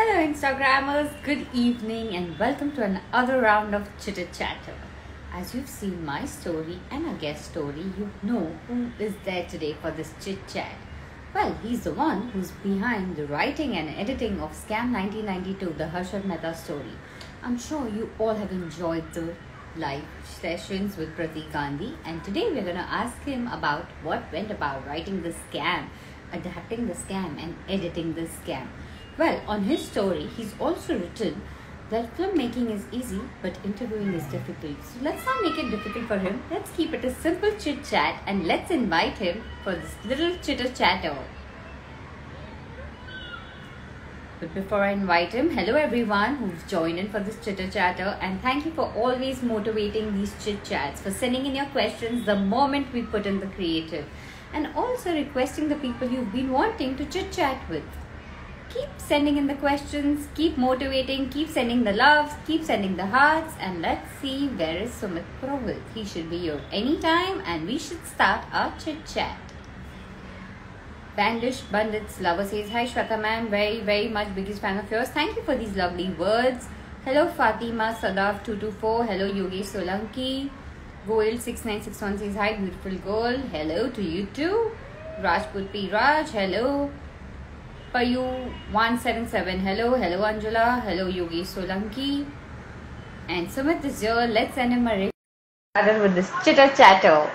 Hello Instagrammers, good evening and welcome to another round of Chitter Chatter. As you've seen my story and a guest story, you know who is there today for this chit chat. Well, he's the one who's behind the writing and editing of Scam 1992, the Harshad Mehta story. I'm sure you all have enjoyed the live sessions with Pratik Gandhi, and today we're going to ask him about what went about writing the scam, adapting the scam and editing the scam. Well, on his story, he's also written that filmmaking is easy, but interviewing is difficult. So let's not make it difficult for him. Let's keep it a simple chit chat and let's invite him for this little chitter chatter. But before I invite him, hello everyone who's joined in for this chitter chatter, and thank you for always motivating these chit chats, for sending in your questions the moment we put in the creative, and also requesting the people you've been wanting to chit chat with. Keep sending in the questions, keep motivating, keep sending the loves, keep sending the hearts, and let's see where is Sumit Purohit. He should be here anytime and we should start our chit chat. Bandish Bandits Lover says, hi Shweta ma'am, very much biggest fan of yours. Thank you for these lovely words. Hello Fatima Sadaf 224. Hello Yogesh Solanki. Goel 6961 says, hi beautiful girl. Hello to you too. Rajput P Raj, hello. Payu 177, hello Anjula, hello Yogesh Solanki, and Sumit is here. Let's send him a started with this chitter chatter.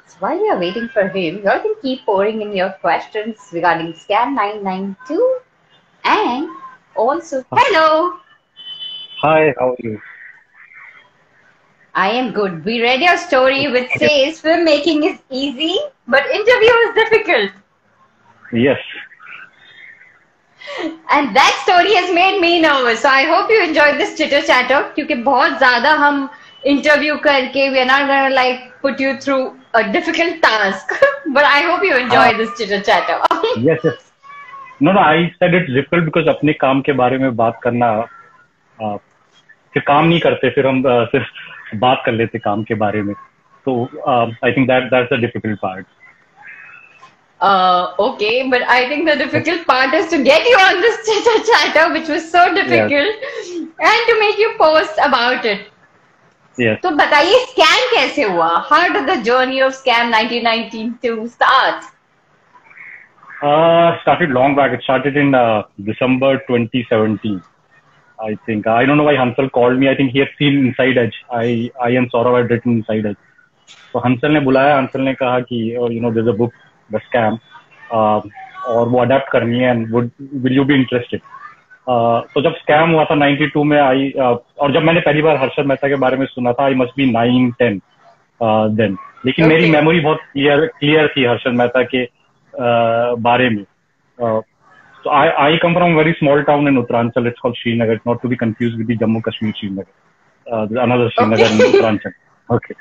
So while we are waiting for him, you all can keep pouring in your questions regarding Scam 992, and also hello. Hi, how are you? I am good. We read your story which says filmmaking is easy, but interview is difficult. Yes. And that story has made me nervous. So I hope you enjoyed this chitter chatter. क्योंकि बहुत ज़्यादा हम interview करके we are not gonna like put you through a difficult task. But I hope you enjoyed this chitter chatter. Yes. No, I said it's difficult because अपने काम के बारे में बात करना फिर काम नहीं करते, फिर हम सिर्फ बात कर लेते काम के बारे में. So I think that's the difficult part. Okay, but I think the difficult part is to get you on this chitter chatter, which was so difficult, and to make you post about it. Yes. तो बताइए scam कैसे हुआ? How did the journey of Scam 1992 start? Started long back. It started in December 2017. I think. I don't know why Hansal called me. I think he had seen Inside Edge. I and Saurav had written Inside Edge. So Hansal ने बुलाया. Hansal ने कहा कि there's a book, The Scam, और वो adapt करनी है, and will you be interested? तो जब स्कैम हुआ था 92 में और जब मैंने पहली बार हर्षद मेहता के बारे में सुना था, आई मस्ट बी 9-10 देन. लेकिन मेरी मेमोरी बहुत क्लियर थी हर्षद मेहता के बारे में. So I come from a very small town in Uttaranchal. It's called Srinagar, not to be confused with the Jammu Kashmir Srinagar. Another Srinagar in Uttaranchal. Okay.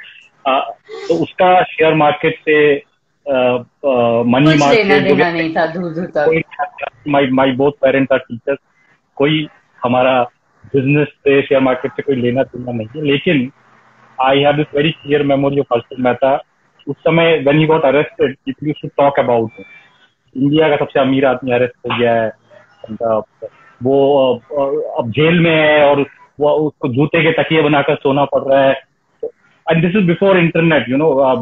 तो उसका share market से money market, my both parents are teachers, कोई हमारा business से share market से कोई लेना देना नहीं है. लेकिन I have this very clear memory of Harshad Mehta. उस समय when he got arrested, people used to talk about India का सबसे अमीर आदमी अरेस्ट हो गया है, वो अब जेल में है और वो उसको जूते के तकिए बनाकर सोना पड़ रहा है. And this is before internet,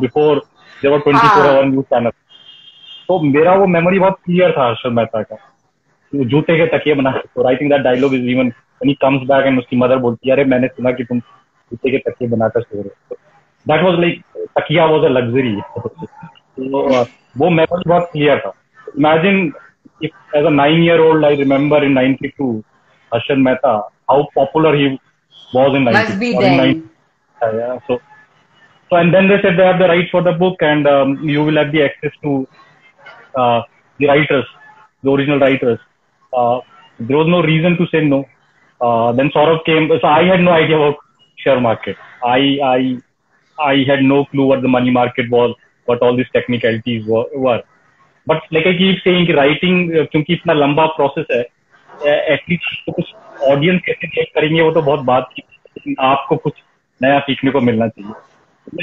before there were 24-hour news channel. तो मेरा वो मेमोरी बहुत क्लियर था हर्षद मेहता का, जूते के तकिए बना. तो I think that dialogue is even when he comes back and उसकी मदर बोलती है, अरे मैंने सुना कि तुम जूते के तकिए बनाकर सो रहे हो. दैट वाज लाइक तकिया वाज अ लग्जरी. तो वो मेमोरी बहुत क्लियर था. Imagine if as a 9-year-old I remember in 92 Harshad Mehta, how popular he was in 92. Must be then. Yeah. So and then they said they have the rights for the book, and you will have the access to the writers, the original writers. There was no reason to say no. Then Saurav came. So I had no idea about share market. I had no clue what the money market was, what all these technicalities were. But like I keep saying कि writing क्योंकि इतना लंबा process है, at least तो कुछ audience कैसे check करेंगे वो तो बहुत बात की, लेकिन आपको कुछ नया सीखने को मिलना चाहिए.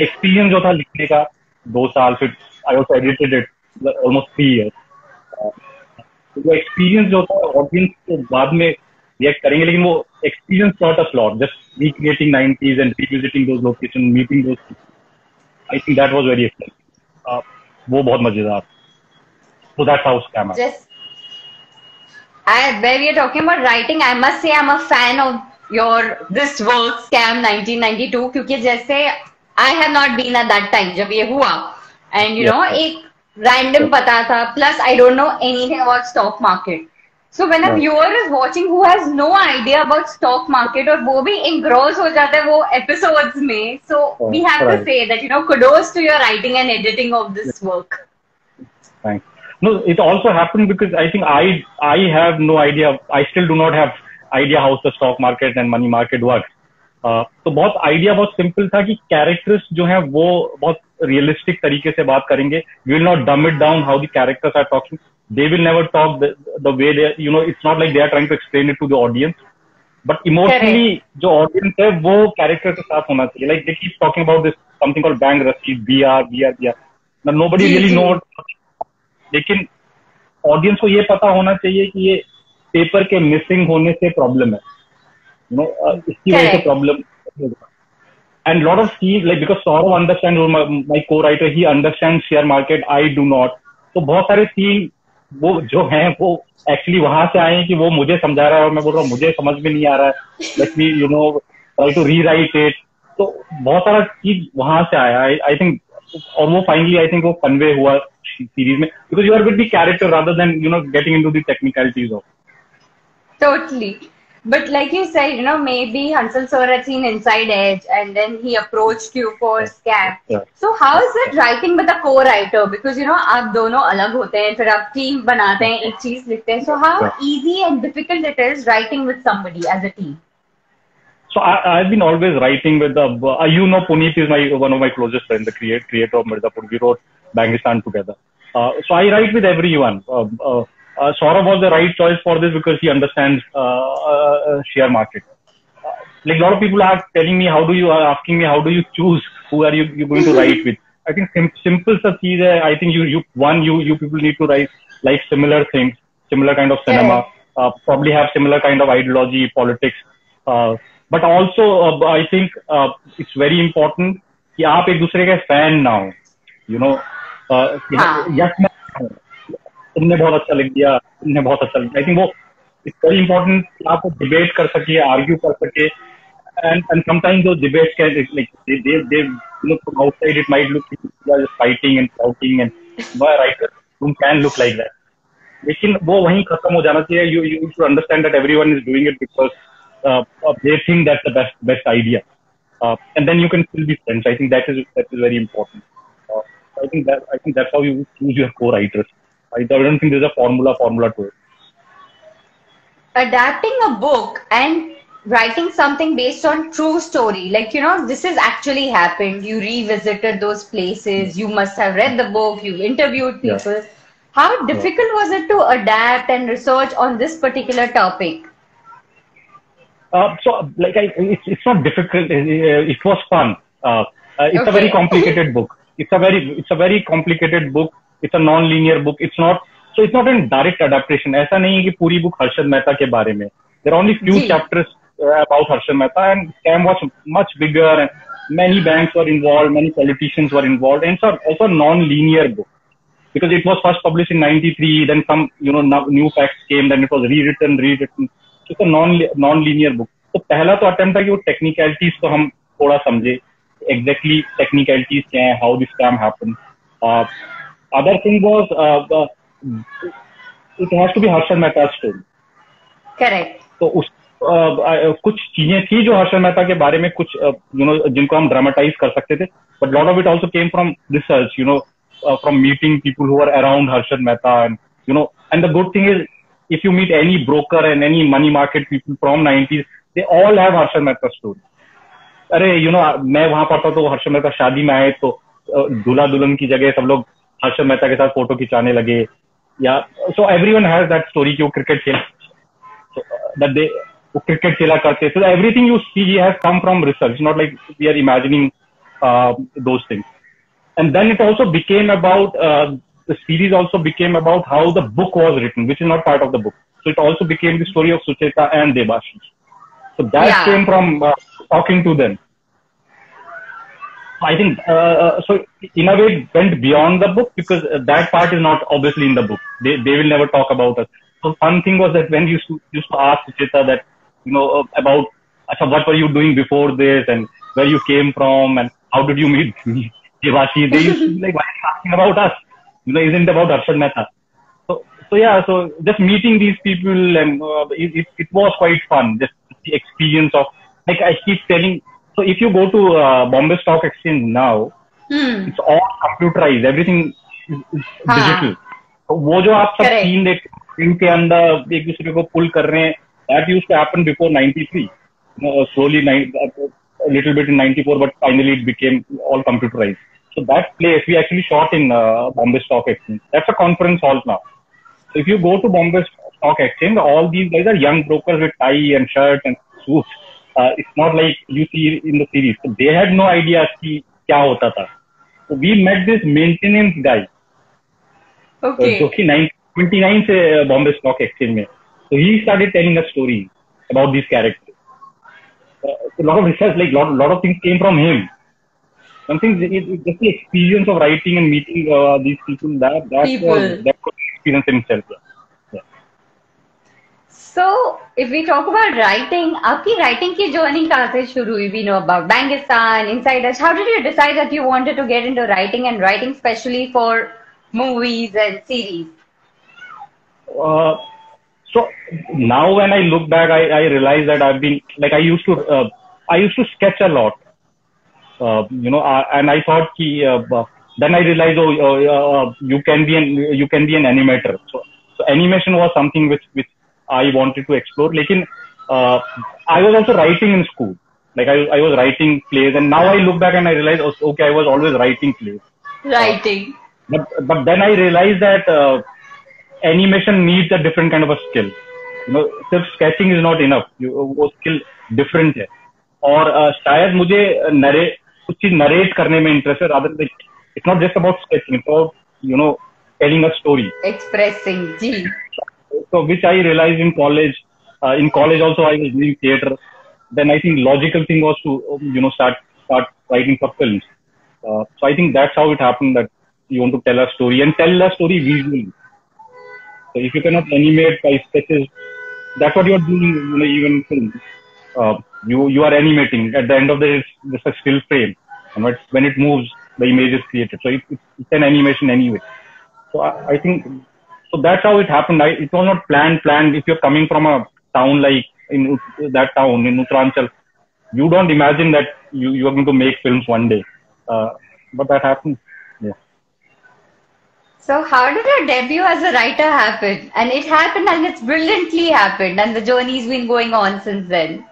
एक्सपीरियंस जो था लिखने का 2 साल, फिर I also edited it almost 3 years. वो एक्सपीरियंस जो था ऑडियंस तो बाद में रिएक्ट करेंगे, लेकिन वो experience not a plot, just recreating 90s and revisiting those location, meeting those, I think that was very exciting, वो बहुत मजेदार. So that's how scam happened. Just where we are talking about writing, I must say I'm a fan of your this work scam 1992 क्योंकि जैसे I have not been at that time जब ये हुआ and you know एक random पता था plus I don't know anything about stock market. So when a viewer is watching who has no idea about stock market और वो भी engross हो जाता है वो episodes में, so we have to say that you know kudos to your writing and editing of this work. Thanks. No, it also happened because I think I have no idea. I still do not have idea how the stock market and money market works. तो बहुत idea बहुत simple था कि characters जो हैं वो बहुत realistic तरीके से बात करेंगे. We will not dumb it down how the characters are talking. They will never talk the way they, you know, it's not like they are trying to explain it to the audience. But emotionally, जो audience है वो character के साथ होना चाहिए. Like they keep talking about this something called bank receipt, BR. Now nobody really knows. लेकिन audience को ये पता होना चाहिए कि ये पेपर के मिसिंग होने से प्रॉब्लम है, यू नो, इसकी वजह से problem. And lot of scene like because Saurav understand, my co-writer, he understand share market, I do not. तो बहुत सारे सीन वो जो हैं वो एक्चुअली वहां से आए हैं कि वो मुझे समझा रहा है और मैं बोल रहा हूँ मुझे समझ में नहीं आ रहा है, let me you know try to rewrite it. तो बहुत सारा चीज वहां से आया, आई थिंक. और वो फाइनली आई थिंक वो कन्वे हुआ सीरीज में, because you are with the character rather than you know getting into the technicalities of. Totally. But like you said, you know, maybe Hansal sir had seen Inside Edge and then he approached you for scam. Yeah. So how is it writing with a co-writer? Because, you know, आप दोनों अलग होते हैं, फिर आप team बनाते हैं, एक चीज लिखते हैं. So how easy and difficult it is writing with somebody as a team? So I've been always writing with you know, Puneet is one of my closest friends, the creator of Mirzapur. We wrote Bangistan together. So I write with everyone. Saurabh was the right choice for this because he understands share market. Like a lot of people are telling me, asking me, how do you choose who are you going to write with? I think simple sa cheez hai. I think you people need to write like similar things, similar kind of cinema, probably have similar kind of ideology, politics. But also, I think it's very important कि आप एक दूसरे के fan ना हो, you know. Yes मैं तुमने बहुत अच्छा लिख दिया, तुमने बहुत अच्छा लिखा. I think वो it's very important कि आप डिबेट कर सके, आर्ग्यू कर सके, and sometimes those debates can like they look from outside it might look like you are just fighting and shouting and my writer room can look like that. लेकिन वो वहीं खत्म हो जाना चाहिए. You should understand that everyone is doing it because they think that's the best idea, and then you can still be friends. I think that is very important. I think that's how you choose your co-writers. I don't think there's a formula to it. Adapting a book and writing something based on true story, like, you know, this has actually happened. You revisited those places. You must have read the book. You interviewed people. Yeah. How difficult was it to adapt and research on this particular topic? So, like, it's not difficult. It was fun. It's a very complicated book. It's a very complicated book. It's a non-linear book. It's not in direct adaptation. ऐसा नहीं है कि पूरी book Harshad Mehta के बारे में. There are only few chapters about Harshad Mehta, and scam was much bigger, and many banks were involved, many politicians were involved, and it's also a non-linear book because it was first published in '93. Then some, you know, new facts came. Then it was rewritten. It's a non-linear book. तो पहला तो attempt था कि वो technicalities को हम थोड़ा समझे, exactly technicalities क्या हैं, how the scam happened. Other thing was it has to be Harshad Mehta's story. Correct. तो उस कुछ चीजें थी जो हर्षद मेहता के बारे में कुछ you know जिनको हम ड्रामेटाइज कर सकते थे, but lot of it also came from research, you know, from meeting people who were around Harshad Mehta, and you know, and the good thing is if you meet any broker and any money market people from 90s, they all have Harshad Mehta story. अरे you know, मैं वहां पढ़ता तो हर्षद मेहता शादी में आए तो दूल्हा दुल्हन की जगह सब लोग हर्षद मेहता के साथ फोटो खिंचाने लगे, या so everyone has that story कि वो क्रिकेट खेल that they cricket खेला करते. So everything you see has come from research, not like we are imagining those things. And then it also became about the series also became about how the book was written, which is not part of the book. So it also became the story of Sucheta and Debashish. So that came from talking to them. I think so. In a way, it went beyond the book because that part is not obviously in the book. They will never talk about us. So one thing was that when you used to ask Sucheta that about what were you doing before this and where you came from and how did you meet Devashi, they used to be like, why are you asking about us? Isn't it about Arshad Mehta? So just meeting these people and it was quite fun. Just the experience of, like I keep telling. So if you go to Bombay Stock Exchange now, it's all computerized. Everything is digital. So वो जो आप सब scene देखते के अंदर एक दूसरे को pull कर रहे हैं, that used to happen before 93. Slowly a little bit in 94, but finally it became all computerized. So that place we actually shot in Bombay Stock Exchange. That's a conference hall now. So if you go to Bombay Stock Exchange, all these guys are young brokers with tie and shirt and suits. It's not like you see in the series. So they had no idea कि क्या होता था. So we met this maintenance guy. Okay. जो कि 1929 से Bombay Stock Exchange में. So he started telling us stories about these characters. A lot of research, like lot of things came from him. Something just the experience of writing and meeting these people that was experience in itself. Yeah. So if we talk about writing, आपकी writing की journey कहाँ से शुरू हुई? We know about Bangistan, Inside Edge. How did you decide that you wanted to get into writing and writing especially for movies and series? So now when I look back, I realize that I've been like I used to sketch a lot. And I thought then I realized you can be an animator. So animation was something which I wanted to explore. Lekin I was also writing in school. Like I was writing plays, and now I look back and I realize okay, I was always writing plays. Writing. But then I realized that animation needs a different kind of a skill. सिर्फ sketching is not enough. वो skill different है. और शायद मुझे कुछ चीज narrate करने में इंटरेस्ट है, rather than it's not just about sketching, it's about telling a story, expressing. So which I realized in college. In college also I was doing theater. Then I think logical thing was to start writing for films. So I think that's how it happened, that you want to tell a story and tell a story visually. So if you cannot animate by sketches, that's what you are doing. Even in film, you are animating. At the end of the day, it's just a still frame, and when it moves, the image is created. So it's an animation anyway. So I think that's how it happened. It was not planned. If you're coming from a town like in that town in Uttaranchal, you don't imagine that you are going to make films one day. But that happened. Yeah. So how did your debut as a writer happen? And it happened, and it's brilliantly happened, and the journey's been going on since then.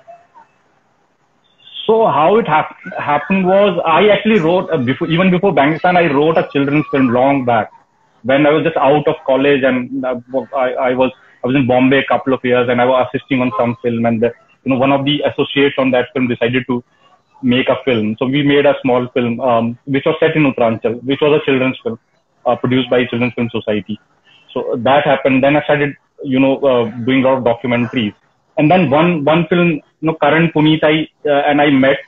So how it happened was I actually wrote even before Bangistan, I wrote a children's film long back when I was just out of college, and I was in Bombay a couple of years, and I was assisting on some film, and one of the associates on that film decided to make a film. So we made a small film which was set in Uttaranchal, which was a children's film produced by Children's Film Society. So that happened. Then I started doing a lot of documentaries. And then one film, Karan, Puneet, and I met.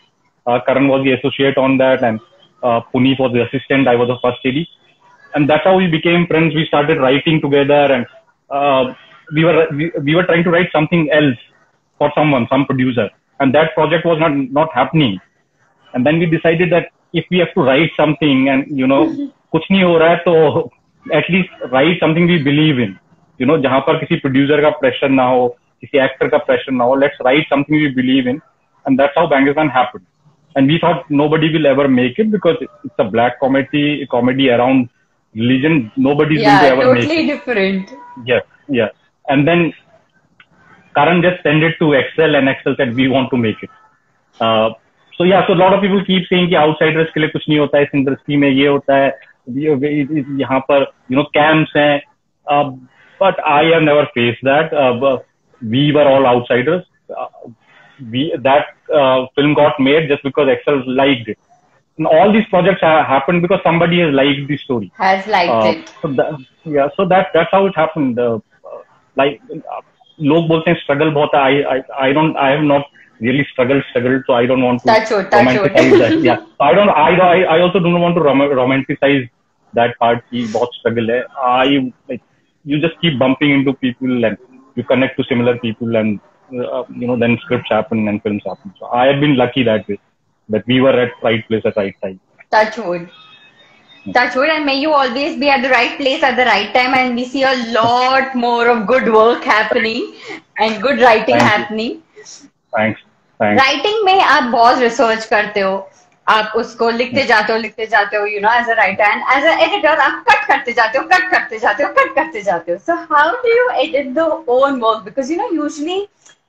Karan was the associate on that, and Puneet was the assistant. I was the first AD. And that's how we became friends. We started writing together, and we were trying to write something else for some producer. And that project was not happening. And then we decided that if we have to write something and, कुछ नहीं हो रहा है, तो at least write something we believe in. जहाँ पर किसी producer का pressure ना हो, किसी actor का pressure ना हो, let's write something we believe in. And that's how Bangistan happened. And we thought nobody will ever make it because it's a black comedy around religion. Nobody's going to ever make it. Yeah, totally different. Yeah. And then Karan just sent it to Excel, and Excel said, we want to make it. So a lot of people keep saying कि outsiders के लिए कुछ नहीं होता है, इस industry में ये होता है, यहाँ पर camps हैं, but I have never faced that. We were all outsiders. That film got made just because Excel liked it. all these projects happened because somebody has liked the story. Has liked it. So that's how it happened. Like लोग बोलते हैं struggle बहुत है. I have not really struggled, so I don't want to romanticize that. Yeah, so I also do not want to romanticize that part. कि बहुत struggle है. You just keep bumping into people and you connect to similar people, and then scripts happen and films happen. So I have been lucky that way, that we were at right place at right time. Touch wood. Touch wood, and may you always be at the right place at the right time, and we see a lot more of good work happening and good writing happening. Thanks. Writing में आप बहुत research करते हो, आप उसको लिखते जाते हो, as a writer and as a editor आप कट करते जाते हो. So how do you edit the own work? Because usually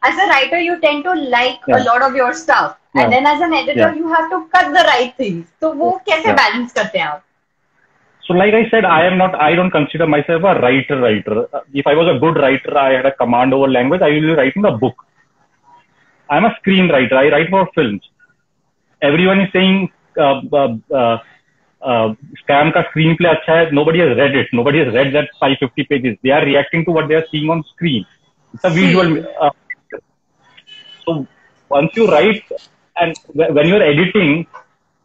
as a writer you tend to like a lot of your stuff, and then as an editor you have to cut the right things. तो वो कैसे balance करते हैं आप? So like I said, I don't consider myself a writer. If I was a good writer, I had a command over language, I will be writing a book. I'm a screenwriter. I write for films. Everyone is saying Scam का screenplay अच्छा है. Nobody has read it. Nobody has read that 550 pages. They are reacting to what they are seeing on screen. It's a visual. So once you write, and when you are editing,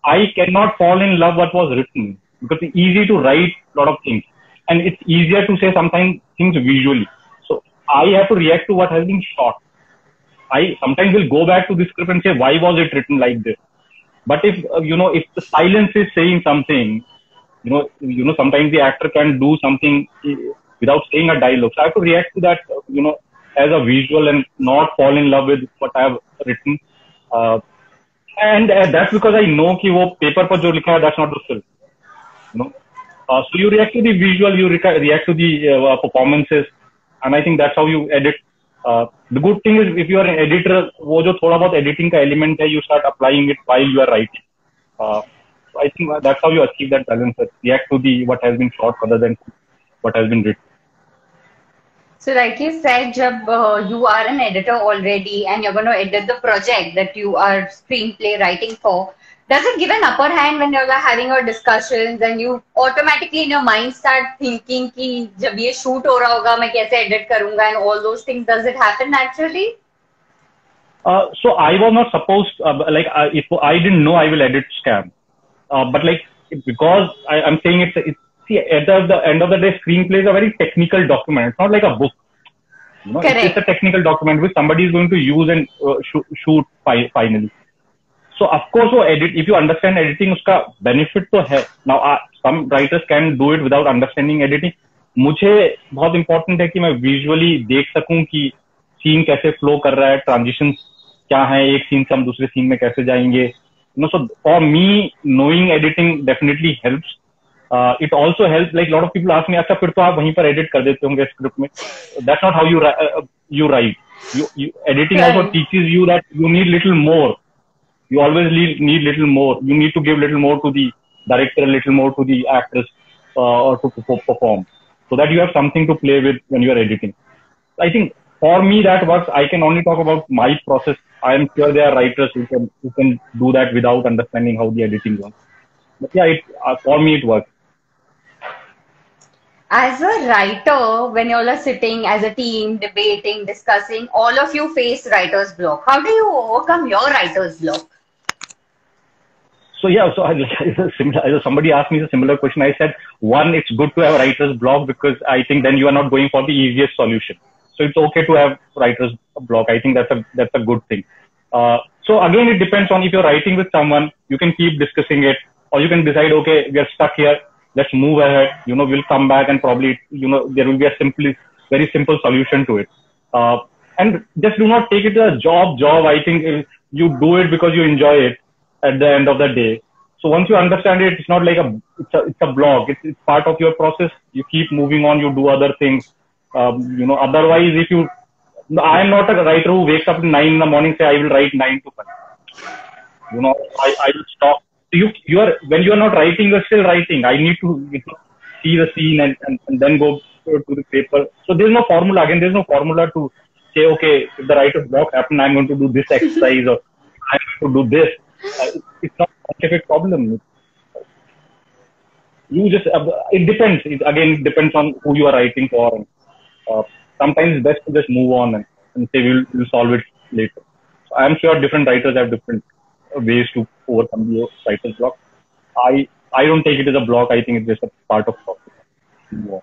I cannot fall in love what was written, because it's easy to write a lot of things, and it's easier to say sometimes things visually. So I have to react to what has been shot. I sometimes will go back to the script and say, why was it written like this? But if if the silence is saying something, sometimes the actor can do something without saying a dialogue. So I have to react to that, as a visual, and not fall in love with what I have written. And that's because I know कि वो paper पर जो लिखा है, that's not the film. So you react to the visual, you react to the performances, and I think that's how you edit. The good thing is, if you are an editor, वो जो थोड़ा बहुत editing का element है, you start applying it while you are writing. So I think that's how you achieve that balance. React to what has been shot rather than what has been written. So like you said, जब you are an editor already and you're going to edit the project that you are screenplay writing for, does it give an upper hand when you're having your discussions and you automatically in your mind start thinking कि जब ये shoot हो रहा होगा मैं कैसे edit करूँगा and all those things? Does it happen naturally? So I was not supposed, if I didn't know I will edit Scam, but because I'm saying see, at the end of the day, screenplay is a very technical document. It's not like a book. It's a technical document which somebody is going to use and shoot finally. So of course, if you understand editing, उसका benefit तो है. Now some writers can do it without understanding editing. मुझे बहुत important है कि मैं visually देख सकूं कि scene कैसे flow कर रहा है, transitions क्या है, एक scene से हम दूसरे scene में कैसे जाएंगे. So for me, knowing editing definitely helps. It also helps. Like a lot of people ask me, अच्छा फिर तो आप वहीं पर edit कर देते होंगे script में. That's not how you write. Editing also teaches you that you need little more. You always need little more. You need to give little more to the director, little more to the actress, or to perform, so that you have something to play with when you are editing. I think for me that works. I can only talk about my process. I am sure there are writers who can do that without understanding how the editing works. But yeah, for me it works. As a writer, when you all are sitting as a team, debating, discussing, all of you face writer's block. How do you overcome your writer's block? So somebody asked me a similar question. I said, one, it's good to have writer's block, because I think then you are not going for the easiest solution. So it's okay to have writer's block. I think that's a good thing. So again, it depends on if you're writing with someone, you can keep discussing it, or you can decide, okay, we are stuck here. Let's move ahead. We'll come back and probably, there will be a very simple solution to it. And just do not take it as a job. I think you do it because you enjoy it at the end of the day. So once you understand it, it's not like it's a blog. It's part of your process. You keep moving on. You do other things. Otherwise, I am not a writer who wakes up at 9 in the morning, say I will write 9 to 5. I will stop. When you are not writing, you are still writing. I need to see the scene and then go to the paper. So there's no formula. Again, there's no formula to say, okay, if the writer's block happens, I'm going to do this exercise or I'm going to do this. It's not a scientific problem. You just it depends. It depends on who you are writing for. And, sometimes it's best to just move on and say we'll solve it later. So I'm sure different writers have different ways to overcome the writer's block. I don't take it as a block. I think it's just a part of process. Yeah.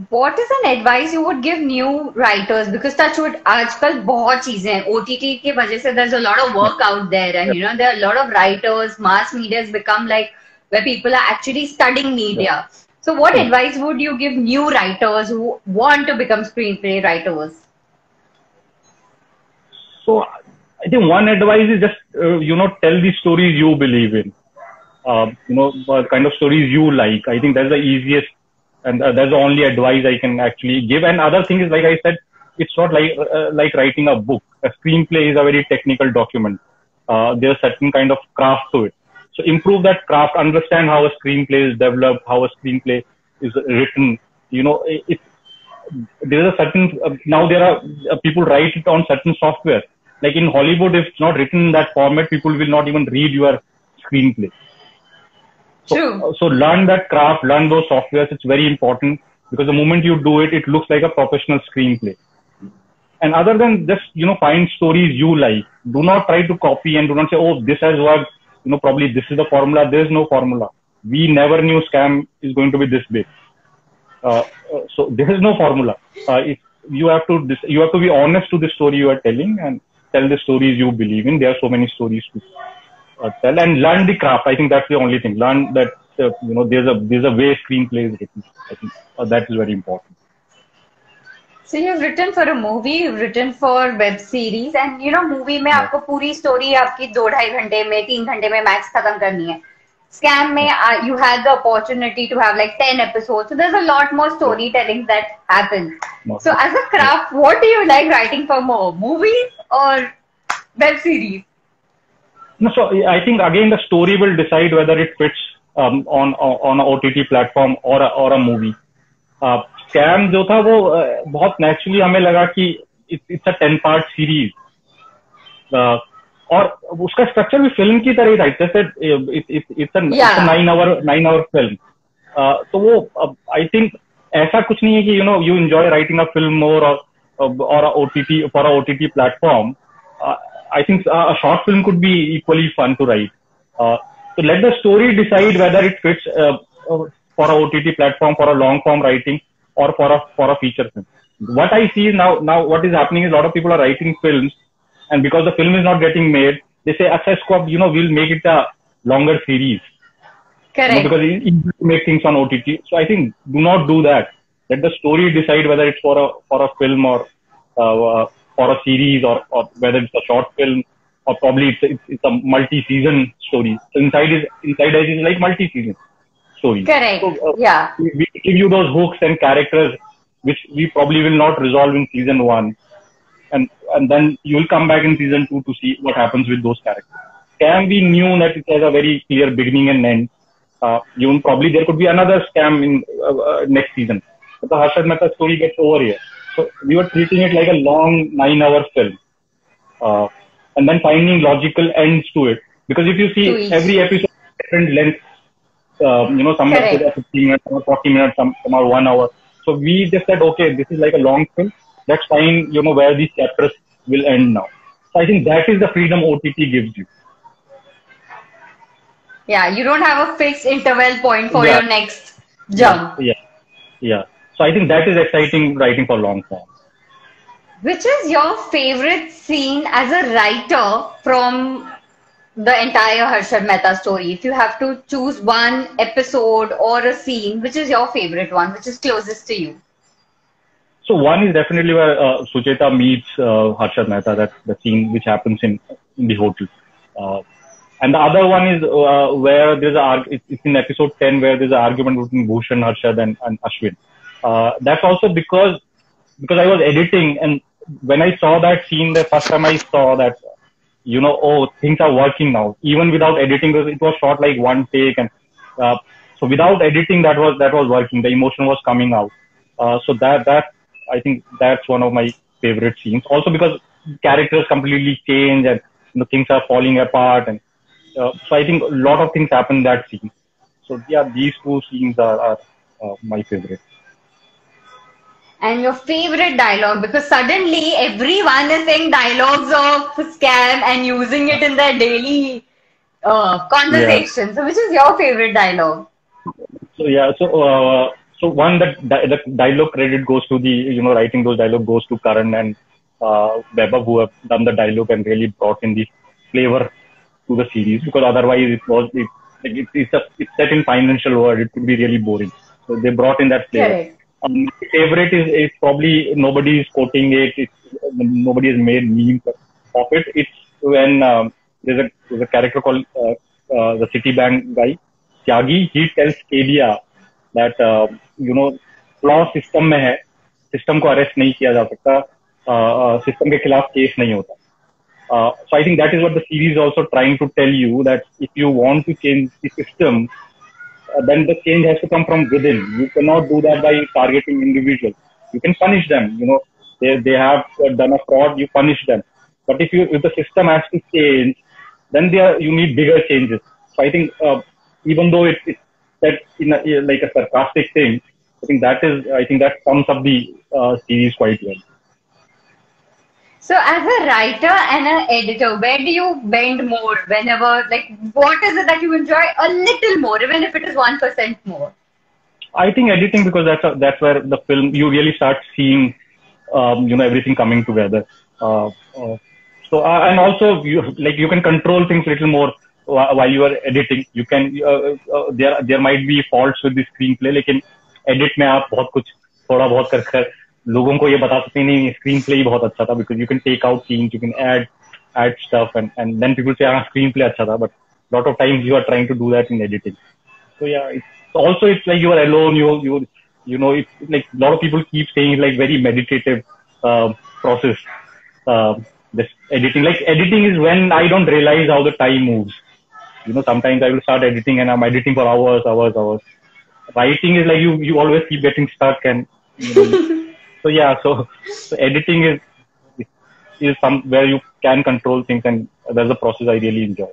What is an advice you would give new writers? Because touchwood, आजकल बहुत चीजें हैं. OTT की वजह से there's a lot of work out there, and you know there are a lot of writers. Mass media has become like where people are actually studying media. So, what advice would you give new writers who want to become screenplay writers? So, I think one advice is just tell the stories you believe in. The kind of stories you like. I think that's the easiest. And that's the only advice I can actually give. And other thing is, like I said, it's not like writing a book. A screenplay is a very technical document. There's certain kind of craft to it. So improve that craft, understand how a screenplay is developed, how a screenplay is written. There's a certain, now there are people write it on certain software. Like in Hollywood, if it's not written in that format, people will not even read your screenplay. So learn that craft, learn those softwares. It's very important because the moment you do it, it looks like a professional screenplay. And other than just, find stories you like. Do not try to copy and do not say, oh, this has worked. Probably this is the formula. There is no formula. We never knew Scam is going to be this big. So there is no formula. You have to be honest to the story you are telling and tell the stories you believe in. There are so many stories to tell and learn the craft. I think that's the only thing. Learn that there's a way screenplay is written. I think that is very important. So you've written for a movie, you've written for web series, and movie में आपको पूरी story आपकी 2-2.5 घंटे में 3 घंटे में max खत्म करनी है. Scam में you had the opportunity to have like 10 episodes, so there's a lot more storytelling that happens. So as a craft, what do you like writing for more, movies or web series? No, so I think again the story will decide whether it fits on an OTT platform or a movie. Scam जो था वो बहुत naturally हमें लगा कि it's a 10-part series. और उसका structure भी film की तरह ही था. It's a 9-hour film. तो वो I think ऐसा कुछ नहीं है कि you enjoy writing a film more or a OTT for a OTT platform. I think a short film could be equally fun to write. So let the story decide whether it fits for a OTT platform, for a long form writing, or for a feature film. What I see now what is happening is a lot of people are writing films, and because the film is not getting made, they say, we'll make it a longer series. Correct. Because it's easy to make things on OTT. So I think do not do that. Let the story decide whether it's for a film or for a series or whether it's a short film or probably it's a multi-season story. So Inside Edge is like multi-season story. Correct. So, yeah. We give you those hooks and characters which we probably will not resolve in season 1. And then you will come back in season 2 to see what happens with those characters. Scam, we knew that it has a very clear beginning and end. Probably there could be another Scam in next season. But the Harshad Mehta story gets over here. So we were treating it like a long 9-hour film. And then finding logical ends to it. Because if you see every episode different length, some are 15 minutes, some are 40 minutes, some are 1 hour. So we just said, okay, this is like a long film. Let's find, where these chapters will end now. So I think that is the freedom OTT gives you. Yeah, you don't have a fixed interval point for your next jump. Yeah. So I think that is exciting writing for long form. Which is your favorite scene as a writer from the entire Harshad Mehta story? If you have to choose one episode or a scene, which is your favorite one, which is closest to you? So one is definitely where Sucheta meets Harshad Mehta, that's the scene which happens in the hotel. And the other one is where it's in episode 10 where there's an argument between Bhushan, Harshad and Ashwin. That's also because I was editing, and when I saw that scene the first time I saw that, things are working now. Even without editing, it was shot like one take, and so without editing that was working. The emotion was coming out. So that I think that's one of my favorite scenes. Also because characters completely change, and things are falling apart, and so I think a lot of things happen in that scene. So yeah, these two scenes are my favorite. And your favorite dialogue, because suddenly everyone is saying dialogues of scam and using it in their daily Yeah. conversation. So, which is your favorite dialogue? So yeah, so one that the dialogue credit goes to the writing those dialogue goes to Karan and Vaibhav, who have done the dialogue and really brought in the flavor to the series, because otherwise it's set in financial world, it could be really boring. So they brought in that flavor. Correct. My favorite is probably nobody is quoting it. Nobody has made memes of it. It's when there's a character called the Citibank guy, Tyagi. He tells Kedia that law system में है, system को arrest नहीं किया जा सकता, system के खिलाफ case नहीं होता. So I think that is what the series is also trying to tell you, that if you want to change the system, then the change has to come from within. You cannot do that by targeting individuals. You can punish them. They have done a fraud. You punish them. But if the system has to change, then you need bigger changes. So I think even though it's set in like a sarcastic thing, I think that sums up the series quite well. So, as a writer and an editor, where do you bend more whenever, like, what is it that you enjoy a little more, even if it is 1% more? I think editing, because that's where the film, you really start seeing, everything coming together. And also you can control things a little more while you are editing. You can, there might be faults with the screenplay, लेकिन edit में आप बहुत कुछ थोड़ा बहुत कर लोगों को ये बता सकते नहीं स्क्रीन प्ले ही बहुत अच्छा था, because you can take out scenes, you can add stuff, and then people say screen play अच्छा था, but lot of times you are trying to do that in editing. So yeah, it's like you are alone. It's like a lot of people keep saying it's like very meditative process. This editing, like editing is when I don't realize how the time moves. Sometimes I will start editing and I'm editing for hours. Writing is like you always keep getting stuck, and so yeah, so editing is some where you can control things, and that's the process I really enjoy.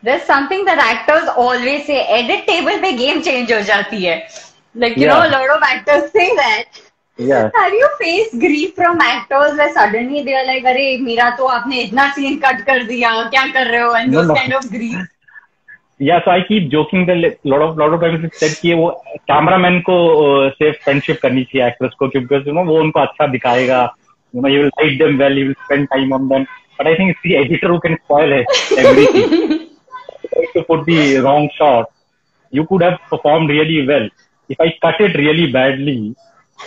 There's something that actors always say, edit table पे game change हो जाती है. Like, you know, a lot of actors say that. Yeah. Have you faced grief from actors where suddenly they are like, अरे मेरा तो आपने इतना scene cut कर दिया, क्या कर रहे हो, and those kind of grief. Yeah, so I keep joking that lot of times it's said कि वो cameraman को से friendship करनी चाहिए actors को, because वो उनको अच्छा दिखाएगा, he will write them well, he will spend time on them. But I think it's the editor who can spoil everything. To put the wrong shot, you could have performed really well. If I cut it really badly,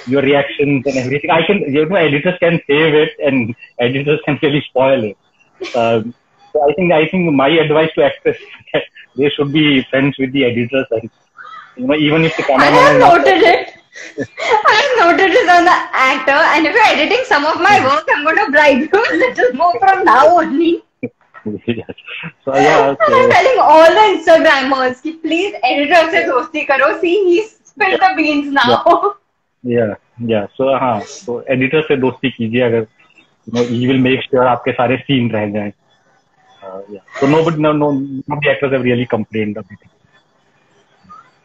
your reactions and everything, editors can save it, and editors can really spoil it. So I think my advice to actors is that they should be friends with the editors, and even if the cameraman. I have noted it on the actor, and if you're editing some of my work, I'm going to bribe you a little more from now only. Yes. So yeah. So. I'm telling all the Instagrammers, ki please editor se dosti karo. See, he's spilled the beans now. Yeah. So editor से दोस्ती कीजिए, अगर he will make sure आपके सारे scene रह जाएं. Yeah. So none of the actors have really complained of it.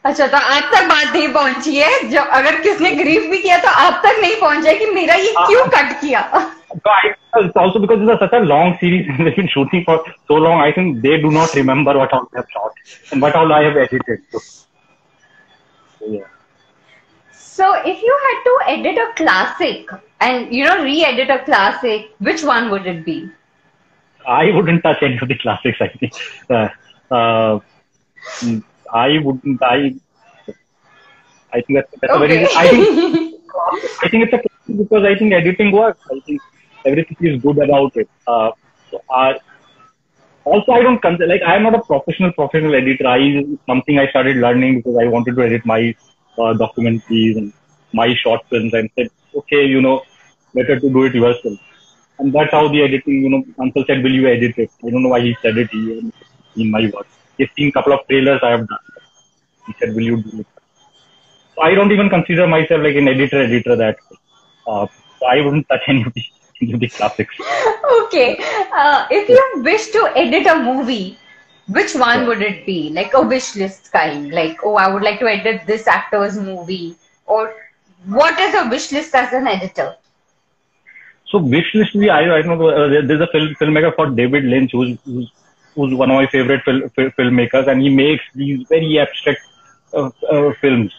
अच्छा, तो आप तक बात नहीं पहुंची है, जो अगर किसने ग्रीफ भी किया तो आप तक नहीं पहुंचा कि मेरा ये क्यों कट किया. It's also because it's such a long series and they've been shooting for so long. I think they do not remember what all I have shot and what all I have edited. So yeah. So if you had to edit a classic and re-edit a classic, which one would it be? I wouldn't touch any of the classics. I think I wouldn't. I think that's a very. I think it's a classic because I think editing works. I think everything is good about it. Also, I don't consider, like, I'm not a professional editor. Something I started learning because I wanted to edit my documentaries and my short films, and said, okay, better to do it yourself. And that's how the editing, Uncle said, will you edit it? I don't know why he said it in my work. He's seen a couple of trailers I have done. He said, will you do it? So I don't even consider myself like an editor that way. So I wouldn't touch any of the the classics. Okay. If you wish to edit a movie, which one would it be? Like a wish list kind. Like, oh, I would like to edit this actor's movie. Or what is a wish list as an editor? So wish list, I know there's a filmmaker called David Lynch who's one of my favorite filmmakers, and he makes these very abstract films.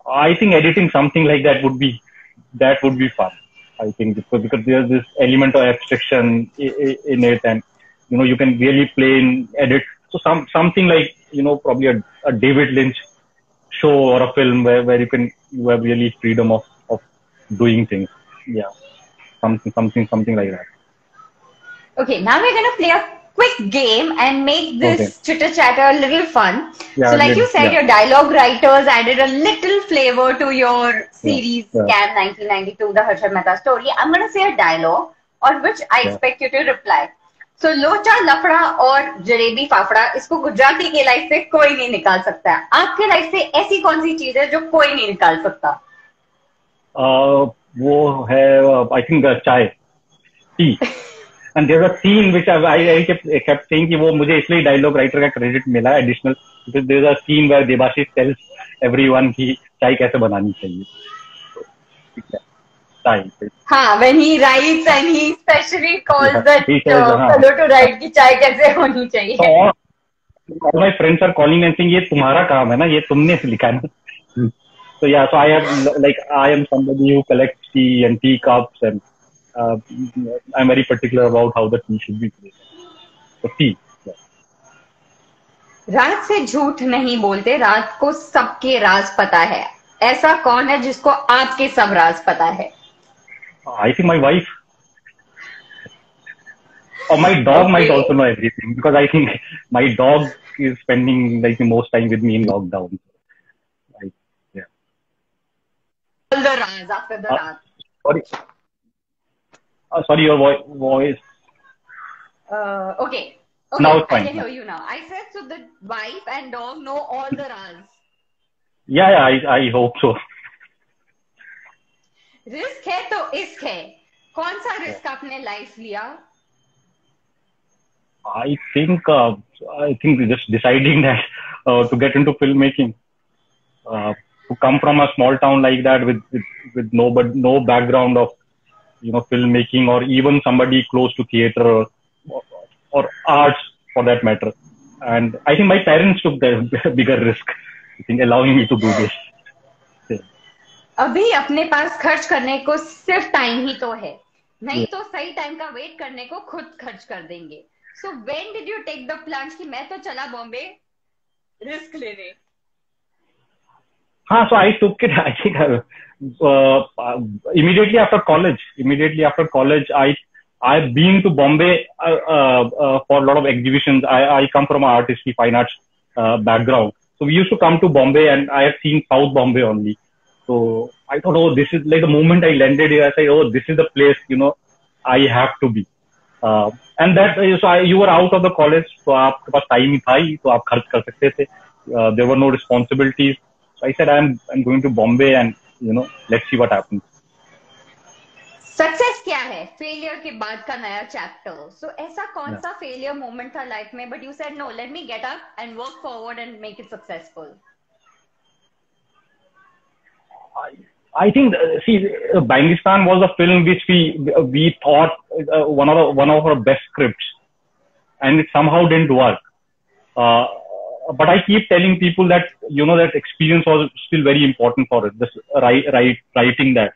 I think editing something like that would be fun. I think because there's this element of abstraction in it, and you can really play in edit. So something like probably a David Lynch show or a film where you have really freedom of doing things. Yeah, something like that. Okay, now we're gonna play a quick game and make this chitter chatter a little fun. Yeah, so like you said, your dialogue writers added a little flavor to your series Scam 1992, the Harshad Mehta story. I'm gonna say a dialogue on which I expect you to reply. So लोचा लफड़ा और जलेबी फाफड़ा इसको गुजराती के life से कोई नहीं निकाल सकता है. आपके लाइफ से ऐसी कौन सी चीज है जो कोई नहीं निकाल सकता? वो है I think चाय, T. And there's a scene which I kept saying कि वो मुझे इसलिए डायलॉग राइटर का क्रेडिट मिला additional, because there's a scene where Debashish tells everyone कि चाय कैसे बनानी चाहिए. हाँ, when he writes and he especially calls that fellow to write कि चाय कैसे होनी चाहिए. So all my friends are calling and saying ये तुम्हारा काम है ना, ये तुमने लिखा है ना. So yeah, so I am somebody who collects tea and tea cups, and I'm very particular about how the tea should be made. So tea. Yeah. रात से झूठ नहीं बोलते, रात को सबके राज पता है. ऐसा कौन है जिसको आपके सब राज पता है? I think my wife. Or my dog might also know everything, because I think my dog is spending like the most time with me in lockdown. Yeah. All the raz after the raat. Sorry. Sorry, your voice. Okay. Now it's fine. I can hear you now. I said so the wife and dog know all the raz. Yeah, I hope so. Risk है तो इश्क है. कौन सा risk आपने life लिया? I think just deciding that to get into filmmaking, to come from a small town like that with no background of filmmaking, or even somebody close to theater or arts for that matter. And I think my parents took the bigger risk, I think, allowing me to do this. अभी अपने पास खर्च करने को सिर्फ time ही तो है, नहीं तो सही टाइम का वेट करने को खुद खर्च कर देंगे. So when did you take the plunge कि मैं तो चला बॉम्बे रिस्क लेने? हाँ, so I took it. I think immediately after college, I've been to Bombay for a lot of exhibitions. I come from an artistry, fine arts background, so we used to come to Bombay, and I have seen South Bombay only. So I thought, oh, this is like the moment I landed here. I said, oh, this is the place, I have to be. And that, so you were out of the college, so आपके पास time ही था ही, तो आप खर्च कर सकते थे. There were no responsibilities. So I said, I'm going to Bombay, and let's see what happens. Success क्या है? फेलियर के बाद का नया चैप्टर. सो ऐसा कौन सा फेलियर मोमेंट था लाइफ में, but you said no, let me get up and work forward and make it successful? I think, Bangistan was a film which we thought one of our best scripts, and it somehow didn't work. But I keep telling people that that experience was still very important for us, just writing that,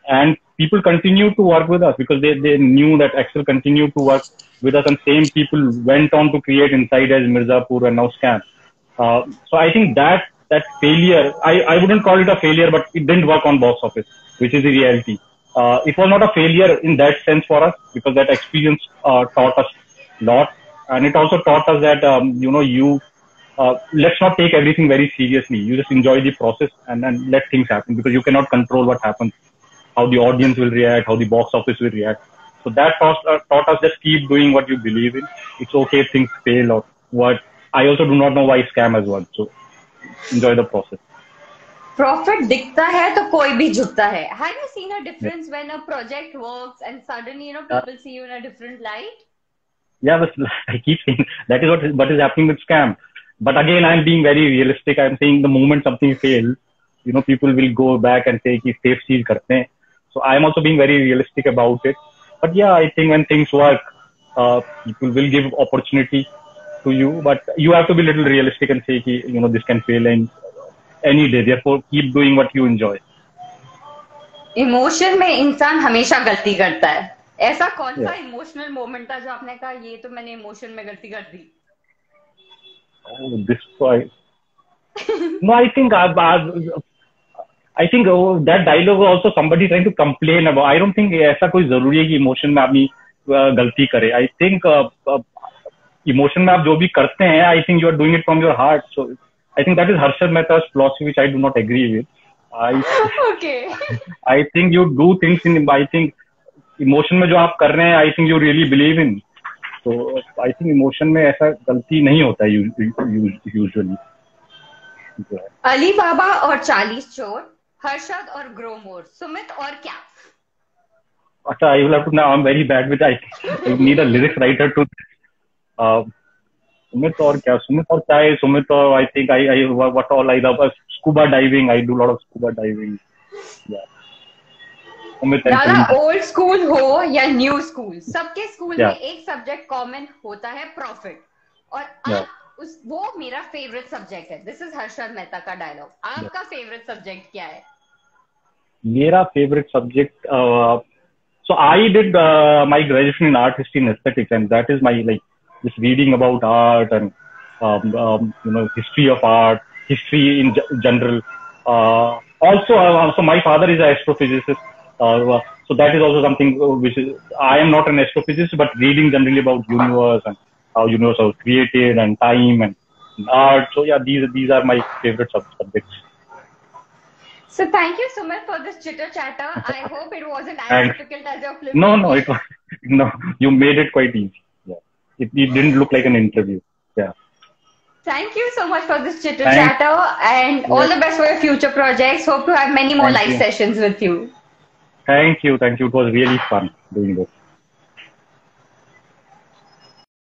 and people continue to work with us because they knew that Axel continued to work with us, and same people went on to create Inside Edge, Mirzapur, and now Scam. So I think that failure, I wouldn't call it a failure, but it didn't work on box office, which is the reality. It was not a failure in that sense for us, because that experience taught us a lot, and it also taught us that let's not take everything very seriously. You just enjoy the process and let things happen, because you cannot control what happens, how the audience will react, how the box office will react. So that taught us just keep doing what you believe in. It's okay if things fail or what. I also do not know why Scam has won. So enjoy the process. Profit दिखता है तो कोई भी झुकता है. Have you seen a difference when a project works and suddenly, people see you in a different light? Yeah, but I keep saying that is what is happening with scam. But again, I'm being very realistic. I'm saying the moment something fails, people will go back and say कि safe चीज करते हैं. So I'm also being very realistic about it. But yeah, I think when things work, people will give opportunity to you. But you have to be a little realistic and say कि this can fail any day. Therefore, keep doing what you enjoy. Emotion में इंसान हमेशा गलती करता है. ऐसा कौन सा इमोशनल मोमेंट था जो आपने कहा ये तो मैंने इमोशन में गलती कर दी? Oh, this point. No, I think that dialogue was also somebody trying to complain about. I don't think ऐसा कोई जरूरी है कि इमोशन में आदमी गलती करे. I think इमोशन में आप जो भी करते हैं, I think you are doing it from your heart. So I think that is Harshad Mehta's philosophy, which I do not agree with. Okay. I think you do things in. I think emotion में जो आप कर रहे हैं, I think you really believe in. So I think emotion में ऐसा गलती नहीं होता है usually. अली बाबा और 40 चोर, हर्षद और ग्रो मोर, सुमित और क्या? अच्छा, I will have to now. I'm very bad with. I need a lyrics writer to. Sumit और क्या? है? सुमित और I think I what all I love scuba diving. I do a lot of scuba diving. Yeah. दादा old school हो या new school, सबके school में एक सब्जेक्ट कॉमन होता है प्रॉफिट. और वो मेरा फेवरेट सब्जेक्ट है. दिस इज हर्षद मेहता का डायलॉग. आपका फेवरेट सब्जेक्ट क्या है? मेरा favourite subject, so I did my graduation in art history and aesthetics, and that is my just reading about art and history of art, history in general. So my father is an astrophysicist. So that is also something which is, I am not an astrophysicist, but reading generally about universe and how universe was created and time and art. So yeah, these are my favorite subjects. So thank you, Sumit, for this chitter chatter. I hope it wasn't as difficult as your flip. No, it was no. You made it quite easy. Yeah, it didn't look like an interview. Yeah. Thank you so much for this chitter chatter, and all the best for your future projects. Hope to have many more live sessions with you. Thank you. It was really fun doing this.